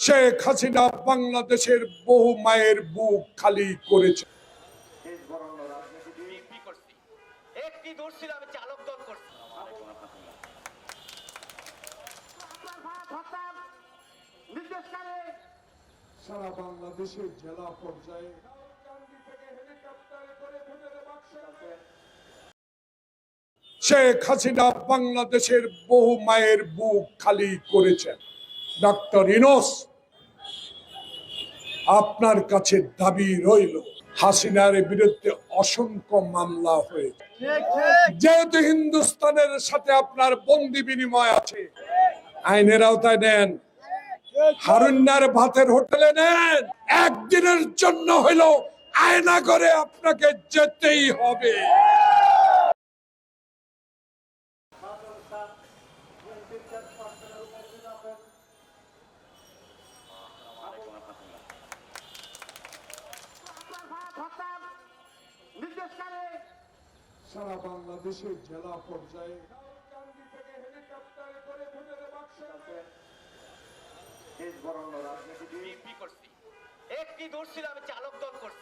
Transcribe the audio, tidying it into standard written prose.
শেখ হাসিনা বাংলাদেশের বহু মায়ের বুক খালি করেছে। একটি দোষ ছিল, আমি চালক দল করছি। সারা বাংলাদেশের জেলা পর্যায়ে শেখ হাসিনা বাংলাদেশের বহু মায়ের বুক খালি করেছেন। ডক্টর ইউনূস, আপনার কাছে দাবি রইল, হাসিনার বিরুদ্ধে অসংখ্য মামলা হয়েছে, যেহেতু হিন্দুস্তানের সাথে আপনার বন্দি বিনিময় আছে, আইনের আওতায় নেন, হারুন্নার ভাতের হোটেলে নেন, একদিনের জন্য হইল আয়না করে আপনাকে যেতেই হবে। সারা বাংলাদেশের জেলা পর্যায়ে একটি দোষ ছিল, আমি চালক দল করছি।